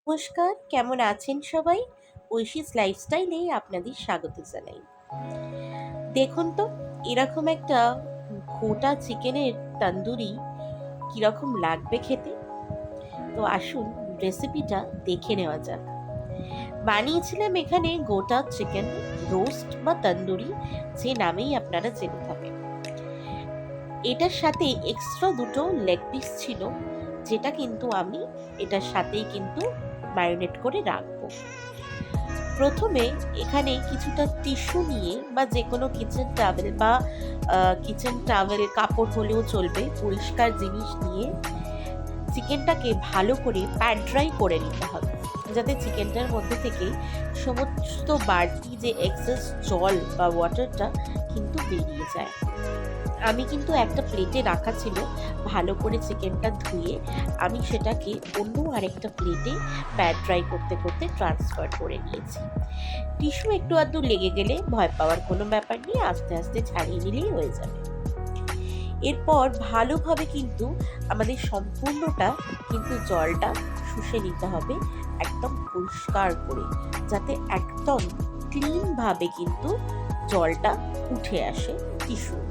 নমস্কার, কেমন আছেন সবাই? ঐশীস লাইফস্টাইলে আপনাদের স্বাগত জানাই। দেখুন তো, এরকম একটা গোটা চিকেনের তন্দুরি কিরকম লাগবে খেতে। তো আসুন রেসিপিটা দেখে নেওয়া যাক। বানিয়েছিলাম এখানে গোটা চিকেন রোস্ট বা তন্দুরি, যে নামেই আপনারা জেনে থাকেন। এটার সাথে এক্সট্রা দুটো লেগ পিস ছিল, যেটা কিন্তু আমি এটার সাথেই কিন্তু ম্যারিনেট করে রাখবো। প্রথমে এখানে কিছুটা টিস্যু নিয়ে বা যে কোনো কিচেন টাওয়েল কাপড় হলেও চলবে, পরিষ্কার জিনিস নিয়ে চিকেনটাকে ভালো করে প্যাট ড্রাই করে নিতে হবে, যাতে চিকেনটার মধ্যে থেকে সমস্ত বাড়তি যে এক্সেস জল বা ওয়াটারটা কিন্তু বেরিয়ে যায়। আমি কিন্তু একটা প্লেটে রাখা ছিল, ভালো করে চিকেনটা ধুয়ে আমি সেটাকে অন্য আরেকটা প্লেটে প্যাট ড্রাই করতে করতে ট্রান্সফার করে নিয়েছি। টিস্যু একটু আধটু লেগে গেলে ভয় পাওয়ার কোনো ব্যাপার নেই, আস্তে আস্তে ছাড়িয়ে নিলেই হয়ে যাবে। এরপর ভালোভাবে কিন্তু আমাদের সম্পূর্ণটা কিন্তু জলটা শুষে নিতে হবে, একদম পরিষ্কার করে, যাতে একদম ক্লিনভাবে কিন্তু জলটা উঠে আসে টিস্যুর মধ্যে।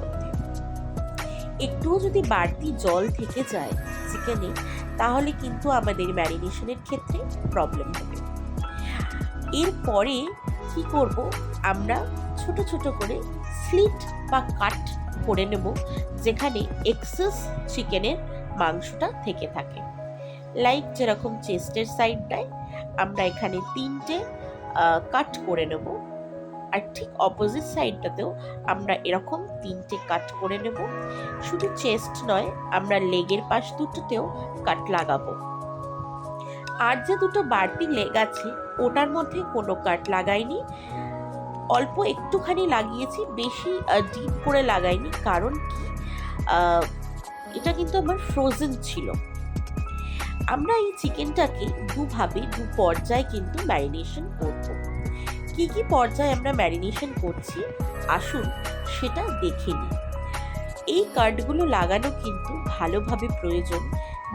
একটুও যদি বাড়তি জল থেকে যায় চিকেনে, তাহলে কিন্তু আমাদের ম্যারিনেশনের ক্ষেত্রে প্রবলেম হবে। এরপরে কি করব, আমরা ছোট ছোট করে স্লিট বা কাট করে নেব, যেখানে এক্সেস চিকেনের মাংসটা থেকে থাকে। লাইক যেরকম চেস্টের সাইডটায় আমরা এখানে 3টে কাট করে নেব, আর ঠিক অপোজিট সাইডটাতেও আমরা এরকম 3টে কাট করে নেব। শুধু চেস্ট নয়, আমরা লেগের পাশ দুটোতেও কাট লাগাবো। আর যে দুটো বাড়তি লেগ আছে ওটার মধ্যে কোনো কাট লাগাইনি, অল্প একটুখানি লাগিয়েছি, বেশি ডিপ করে লাগাইনি। কারণ কি, এটা কিন্তু আমার ফ্রোজেন ছিল। আমরা এই চিকেনটাকে দু পর্যায়ে কিন্তু ম্যারিনেশন করব। কি কি পর্যায়ে আমরা ম্যারিনেশন করছি আসুন সেটা দেখে নিই। এই কাটগুলো লাগানো কিন্তু ভালোভাবে প্রয়োজন,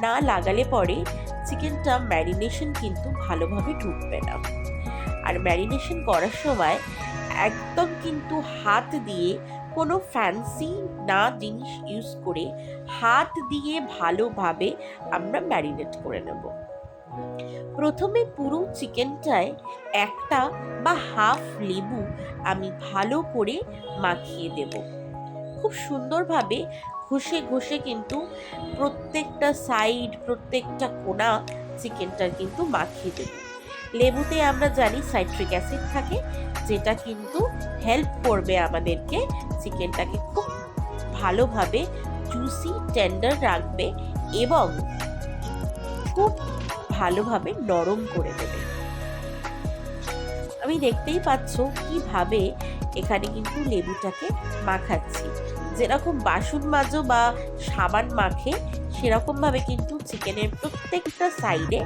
না লাগালে পরে চিকেনটা ম্যারিনেশন কিন্তু ভালোভাবে ঢুকবে না। আর ম্যারিনেশন করার সময় একদম কিন্তু হাত দিয়ে, কোনো ফ্যান্সি না জিনিস ইউজ করে, হাত দিয়ে ভালোভাবে আমরা ম্যারিনেট করে নেব। প্রথমে পুরো চিকেনটায় একটা বা হাফ লেবু আমি ভালো করে মাখিয়ে দেব। খুব সুন্দরভাবে ঘষে ঘষে কিন্তু প্রত্যেকটা সাইড, প্রত্যেকটা কোণা চিকেনটার কিন্তু মাখিয়ে দেব। লেবুতে আমরা জানি সাইট্রিক অ্যাসিড থাকে, যেটা কিন্তু হেল্প করবে আমাদেরকে চিকেনটাকে খুব ভালোভাবে জুসি টেন্ডার রাখবে এবং খুব ভালোভাবে নরম করে দেবে। আমি দেখতেই পাচ্ছ কিভাবে এখানে কিন্তু লেবুটাকে মাখাচ্ছি। যেরকম বাসন মাজো বা সাবান মাখে, সেরকম ভাবে কিন্তু চিকেনের প্রত্যেকটা সাইডে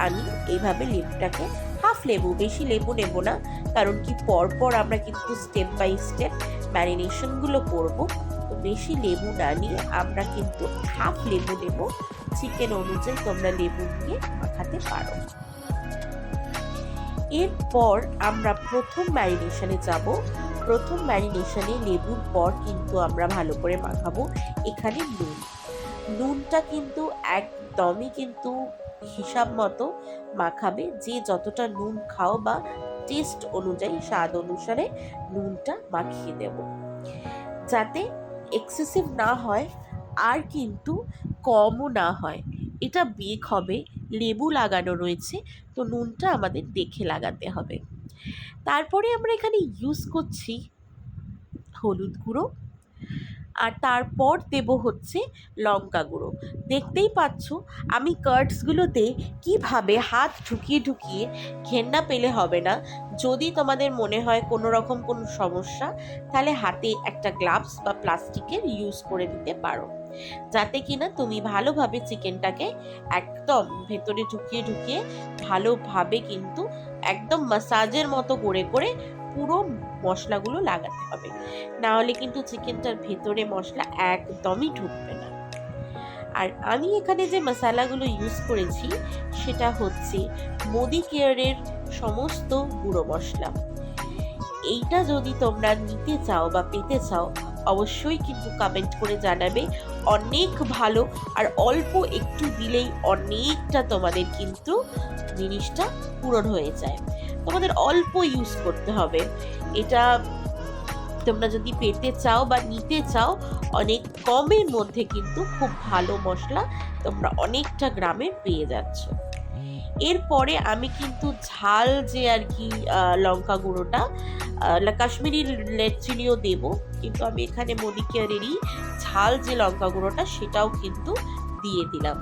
আমি এইভাবে লেবুটাকে, হাফ লেবু, বেশি লেবু নেব না, কারণ কি পরপর আমরা কিন্তু স্টেপ বাই স্টেপ ম্যারিনেশনগুলো করব। তো বেশি লেবু না নিয়ে আমরা কিন্তু হাফ লেবু নেব। চিকেন অনুযায়ী তোমরা লেবু নিয়ে মাখাতে পারো। এরপর আমরা প্রথম ম্যারিনেশনে যাব। প্রথম ম্যারিনেশনে লেবুর পর কিন্তু আমরা ভালো করে মাখাবো এখানে নুনটা কিন্তু একদমই কিন্তু হিসাব মতো মাখাবে। যে যতটা নুন খাও বা টেস্ট অনুযায়ী, স্বাদ অনুসারে নুনটা মাখিয়ে দেব, যাতে এক্সেসিভ না হয় আর কিন্তু কমও না হয়। এটা বেক হবে, লেবু লাগানো রয়েছে, তো নুনটা আমাদের দেখে লাগাতে হবে। তারপরে আমরা এখানে ইউজ করছি হলুদ গুঁড়ো, আর তারপর দেব হচ্ছে লঙ্কা গুঁড়ো। দেখতেই পাচ্ছ আমি কার্ডসগুলোতে কিভাবে হাত ঢুকিয়ে ঢুকিয়ে, ঘেন্না পেলে হবে না। যদি তোমাদের মনে হয় কোনো রকম কোনো সমস্যা, তাহলে হাতে একটা গ্লাভস বা প্লাস্টিকের ইউজ করে দিতে পারো, যাতে কিনা তুমি ভালোভাবে চিকেনটাকে একদম ভেতরে ঢুকিয়ে ঢুকিয়ে ভালোভাবে কিন্তু একদম মাসাজের মতো করে করে পুরো মশলাগুলো লাগাতে হবে, না হলে কিন্তু চিকেনটার ভেতরে মশলা একদমই ঢুকবে না। আর আমি এখানে যে মশলাগুলো ইউজ করেছি সেটা হচ্ছে মোদি কেয়ারের সমস্ত গুঁড়ো মশলা। এইটা যদি তোমরা নিতে চাও বা পেতে চাও অবশ্যই কিন্তু কমেন্ট করে জানাবে। অনেক ভালো, আর অল্প একটু দিলেই অনেকটা তোমাদের কিন্তু জিনিসটা পূরণ হয়ে যায়। তোমাদের অল্প ইউজ করতে হবে। এটা তোমরা যদি পেতে চাও বা নিতে চাও অনেক কমের মধ্যে কিন্তু খুব ভালো মশলা তোমরা অনেকটা গ্রামে পেয়ে যাচ্ছ। এরপরে আমি কিন্তু ঝাল যে আর কি লঙ্কা গুঁড়োটা, কাশ্মীরি রেড চিলিও দেব, কিন্তু আমি এখানে মোদি কেয়ারেরই ঝাল যে লঙ্কা গুঁড়োটা সেটাও কিন্তু দিয়ে দিলাম।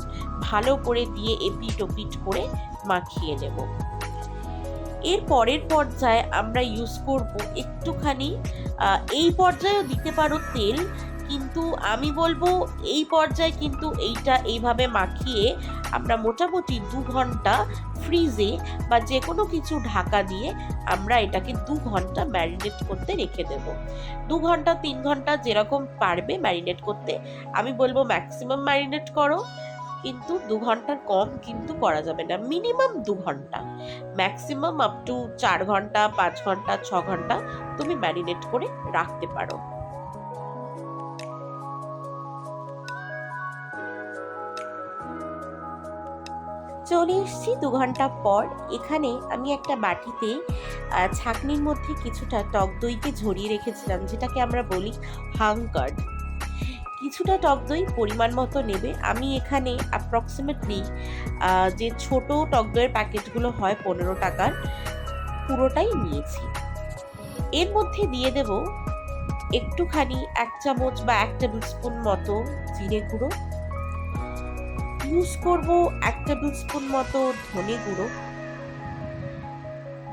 ভালো করে দিয়ে এপিট ওপিট করে মাখিয়ে নেব। এর পরের পর্যায়ে আমরা ইউজ করব একটুখানি, এই পর্যায়েও দিতে পারো তেল, কিন্তু আমি বলবো এই পর্যায়ে কিন্তু এইটা এইভাবে মাখিয়ে আমরা মোটামুটি 2 ঘন্টা ফ্রিজে বা যে কোনো কিছু ঢাকা দিয়ে আমরা এটাকে 2 ঘন্টা ম্যারিনেট করতে রেখে দেব। 2 ঘন্টা 3 ঘন্টা যেরকম পারবে ম্যারিনেট করতে। আমি বলবো ম্যাক্সিমাম ম্যারিনেট করো, কিন্তু 2 ঘন্টার কম কিন্তু করা যাবে না। মিনিমাম 2 ঘন্টা, ম্যাক্সিমাম আপ টু 4 ঘন্টা 5 ঘন্টা 6 ঘন্টা তুমি ম্যারিনেট করে রাখতে পারো। চলে এসেছি 2 ঘন্টা পর। এখানে আমি একটা বাটিতে ছাঁকনির মধ্যে কিছুটা টক দইকে ঝরিয়ে রেখেছিলাম, যেটাকে আমরা বলি হাং কার্ড। কিছুটা টক দই পরিমাণ মতো নেবে। আমি এখানে অ্যাপ্রক্সিমেটলি যে ছোট টক দইয়ের প্যাকেটগুলো হয় 15 টাকার, পুরোটাই নিয়েছি। এর মধ্যে দিয়ে দেব একটুখানি 1 চামচ বা 1 টেবিল স্পুন মতো জিরে গুঁড়ো, ইউজ করব 1 টেবিল স্পুন মতো ধনে গুঁড়ো।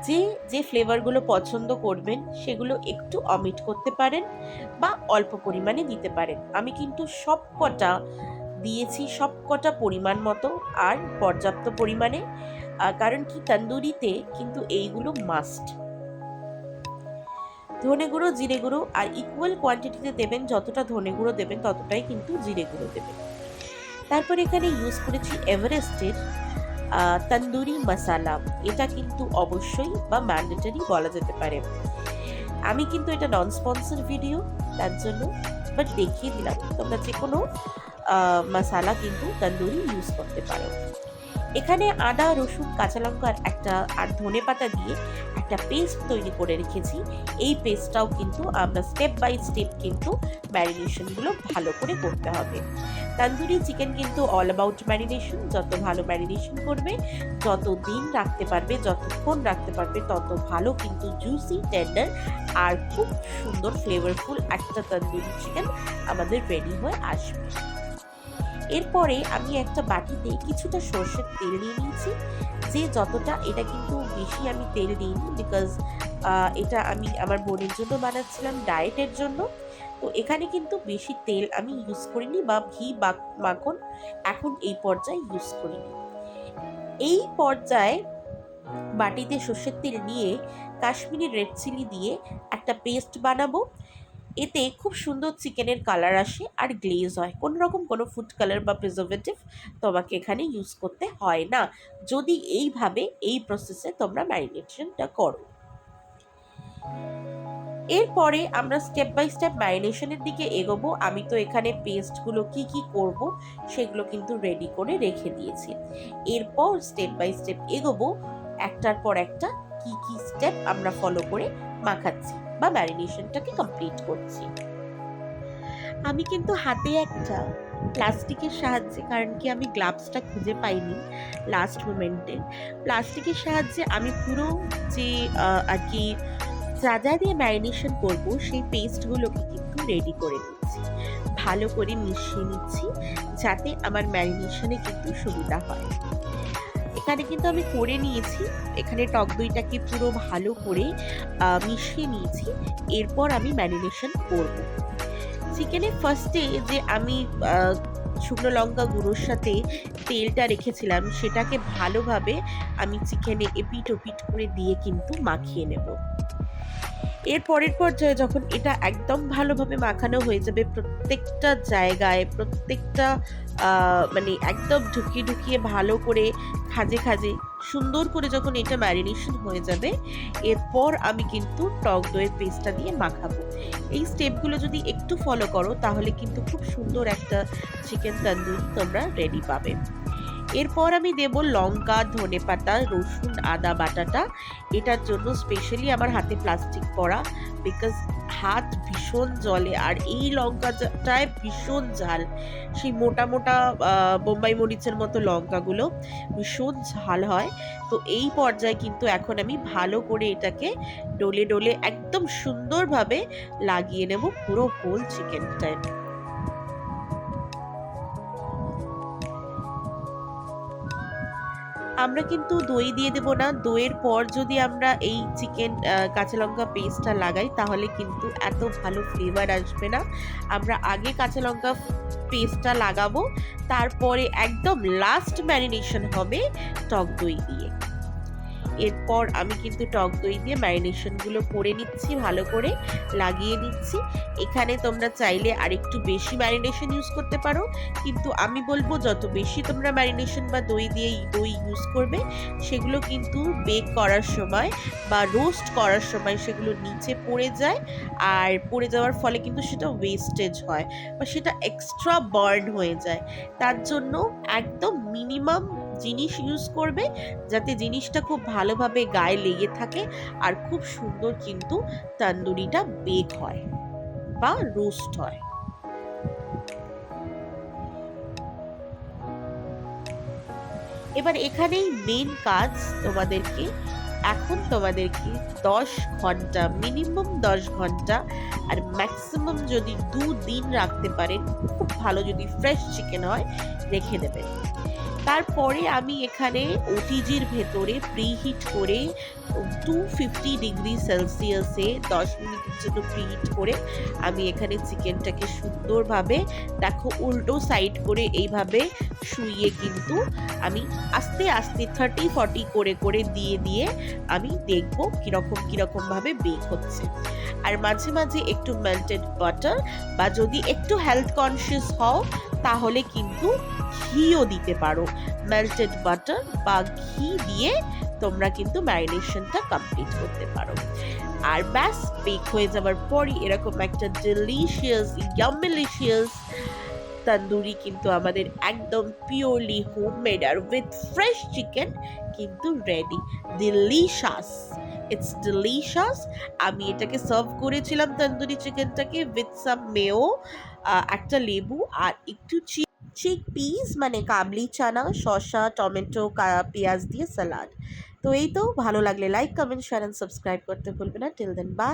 যে যে ফ্লেভারগুলো পছন্দ করবেন সেগুলো একটু অমিট করতে পারেন বা অল্প পরিমাণে দিতে পারেন। আমি কিন্তু সব কটা দিয়েছি, সব কটা পরিমাণ মতো আর পর্যাপ্ত পরিমাণে, কারণ কি তন্দুরিতে কিন্তু এইগুলো মাস্ট। ধনে গুঁড়ো জিরে গুঁড়ো আর ইকুয়াল কোয়ান্টিটিতে দেবেন, যতটা ধনে গুঁড়ো দেবেন ততটাই কিন্তু জিরে গুঁড়ো দেবেন। তারপর এখানে ইউজ করেছি এভারেস্টের তন্দুরি মশালা। এটা কিন্তু অবশ্যই বা ম্যান্ডেটরি বলা যেতে পারে। আমি কিন্তু এটা নন স্পন্সর ভিডিও, তার জন্য বাট দেখিয়ে দিলাম, তোমরা যে কোনো মশালা কিন্তু তন্দুরি ইউজ করতে পারো। এখানে আদা রসুন কাঁচা লঙ্কা আর ধনে পাতা দিয়ে একটা পেস্ট তৈরি করে রেখেছি। এই পেস্টটাও কিন্তু আমরা স্টেপ বাই স্টেপ কিন্তু ম্যারিনেশনগুলো ভালো করে করতে হবে। তন্দুরি চিকেন কিন্তু অল অ্যাবাউট ম্যারিনেশন। যত ভালো ম্যারিনেশন করবে, যত দিন রাখতে পারবে, যতক্ষণ রাখতে পারবে, তত ভালো কিন্তু জুসি টেন্ডার আর খুব সুন্দর ফ্লেভারফুল একটা তন্দুরি চিকেন আমাদের রেডি হয়ে আসবে। এরপরে আমি একটা বাটিতে কিছুটা সর্ষের তেল নিয়ে নিয়েছি, যে যতটা, এটা কিন্তু বেশি আমি তেল দিইনি, বিকজ এটা আমি আমার বোনের জন্য বানাচ্ছিলাম, ডায়েটের জন্য। তো এখানে কিন্তু বেশি তেল আমি ইউজ করিনি বা ঘি বা মাখন এখন এই পর্যায়ে ইউজ করিনি। এই পর্যায়ে বাটিতে সর্ষের তেল নিয়ে কাশ্মীরি রেড চিলি দিয়ে একটা পেস্ট বানাবো। এতে খুব সুন্দর চিকেনের কালার আসে আর গ্লেজ হয়। কোনো রকম কোনো ফুড কালার বা প্রিজারভেটিভ তোমাকে এখানে ইউজ করতে হয় না, যদি এইভাবে এই প্রসেসে তোমরা ম্যারিনেশনটা করো। এরপরে আমরা স্টেপ বাই স্টেপ ম্যারিনেশনের দিকে এগোবো। আমি তো এখানে পেস্টগুলো কি করব সেগুলো কিন্তু রেডি করে রেখে দিয়েছি। এরপর স্টেপ বাই স্টেপ এগোবো, একটার পর একটা কি স্টেপ আমরা ফলো করে মাখাচ্ছি বা ম্যারিনেশনটাকে কমপ্লিট করছি। আমি কিন্তু হাতে একটা প্লাস্টিকের সাহায্যে, কারণ কি আমি গ্লাভসটা খুঁজে পাইনি লাস্ট মোমেন্টে, প্লাস্টিকের সাহায্যে আমি পুরো যে আর কি যা যা দিয়ে ম্যারিনেশন করব সেই পেস্টগুলোকে কিন্তু রেডি করে নিচ্ছি, ভালো করে মিশিয়ে নিচ্ছি যাতে আমার ম্যারিনেশনে কিন্তু সুবিধা হয়। এখানে কিন্তু আমি করে নিয়েছি, এখানে টক দইটাকে পুরো ভালো করে মিশিয়ে নিয়েছি। এরপর আমি ম্যারিনেশন করব। চিকেনে ফার্স্টে যে আমি শুকনো লঙ্কা গুঁড়োর সাথে তেলটা রেখেছিলাম সেটাকে ভালোভাবে আমি চিকেনে এপিট ওপিট করে দিয়ে কিন্তু মাখিয়ে নেব। এর পরের পর্যায়ে যখন এটা একদম ভালোভাবে মাখানো হয়ে যাবে, প্রত্যেকটা জায়গায় প্রত্যেকটা মানে একদম ঢুকিয়ে ঢুকিয়ে ভালো করে খাজে খাজে সুন্দর করে যখন এটা ম্যারিনেশন হয়ে যাবে, এরপর আমি কিন্তু টক দইয়ের পেস্টটা দিয়ে মাখাবো। এই স্টেপগুলো যদি একটু ফলো করো তাহলে কিন্তু খুব সুন্দর একটা চিকেন তন্দুরি তোমরা রেডি পাবে। এরপর আমি দেব লঙ্কা, ধনেপাতা, রসুন, আদা বাটাটা। এটার জন্য স্পেশালি আমার হাতে প্লাস্টিক পরা, বিকজ হাত ভীষণ জ্বলে, আর এই লঙ্কাটায় ভীষণ ঝাল। সেই মোটা মোটা বোম্বাই মরিচের মতো লঙ্কাগুলো ভীষণ ঝাল হয়। তো এই পর্যায়ে কিন্তু এখন আমি ভালো করে এটাকে ডলে ডলে একদম সুন্দরভাবে লাগিয়ে নেব পুরো হোল চিকেনটায়। আমরা কিন্তু দই দিয়ে দেব না। দইয়ের পর যদি আমরা এই চিকেন কাঁচা লঙ্কা পেস্টটা লাগাই তাহলে কিন্তু এত ভালো ফ্লেভার আসবে না। আমরা আগে কাঁচা লঙ্কা পেস্টটা লাগাবো, তারপরে একদম লাস্ট ম্যারিনেশন হবে টক দই দিয়ে। এরপর আমি কিন্তু টক দই দিয়ে ম্যারিনেশনগুলো করে নিচ্ছি, ভালো করে লাগিয়ে নিচ্ছি। এখানে তোমরা চাইলে আরেকটু বেশি ম্যারিনেশন ইউজ করতে পারো, কিন্তু আমি বলবো যত বেশি তোমরা ম্যারিনেশন বা দই ইউজ করবে, সেগুলো কিন্তু বেক করার সময় বা রোস্ট করার সময় সেগুলো নিচে পড়ে যায়, আর পড়ে যাওয়ার ফলে কিন্তু সেটা ওয়েস্টেজ হয় বা সেটা এক্সট্রা বার্ন হয়ে যায়। তার জন্য একদম মিনিমাম জিনিস ইউজ করবে, যাতে জিনিসটা খুব ভালোভাবে গায়ে লেগে থাকে আর খুব সুন্দর কিন্তু তন্দুরিটা বেক হয় বা রোস্ট হয়। এবার এখানেই মেন কাজ তোমাদেরকে, এখন তোমাদেরকে 10 ঘন্টা, মিনিমাম 10 ঘন্টা, আর ম্যাক্সিমাম যদি 2 দিন রাখতে পারেন, খুব ভালো যদি ফ্রেশ চিকেন হয়, রেখে দেবেন। তারপরে আমি এখানে ওটিজির ভেতরে প্রিহিট করে 250 ডিগ্রি সেলসিয়াসে 10 মিনিটের জন্য প্রিহিট করে আমি এখানে চিকেনটাকে সুন্দরভাবে, দেখো উল্টো সাইড করে এইভাবে শুইয়ে কিন্তু আমি আস্তে আস্তে 30-40 করে করে দিয়ে দিয়ে আমি দেখবো কিরকম ভাবে বেক হচ্ছে। আর মাঝে মাঝে একটু মেল্টেড বাটার, বা যদি একটু হেলথ কনসিয়াস হও তাহলে কিন্তু ঘিও দিতে পারো। মেল্টেড বাটার বা ঘি দিয়ে তোমরা কিন্তু ম্যারিনেশনটা কমপ্লিট করতে পারো। আর ব্যাস, বেক হয়ে যাওয়ার পরই এরকম একটা ডিলিশিয়াস ইয়ামিলিশিয়াস তন্দুরি কিন্তু আমাদের একদম পিওরলি হোমমেড আর উইথ ফ্রেশ চিকেন কিন্তু রেডি। Delicious, it's delicious. আমি এটাকে সার্ভ করেছিলাম তন্দুরি চিকেনটাকে উইথ সাম মেয়ো, একটা লেবু, আর একটু চিকপিস মানে কাবলি চানা, শসা, টমেটো, পেঁয়াজ দিয়ে সালাড। তো এই তো, ভালো লাগলে like, comment, share and subscribe করতে ভুলবে না। Till then, by.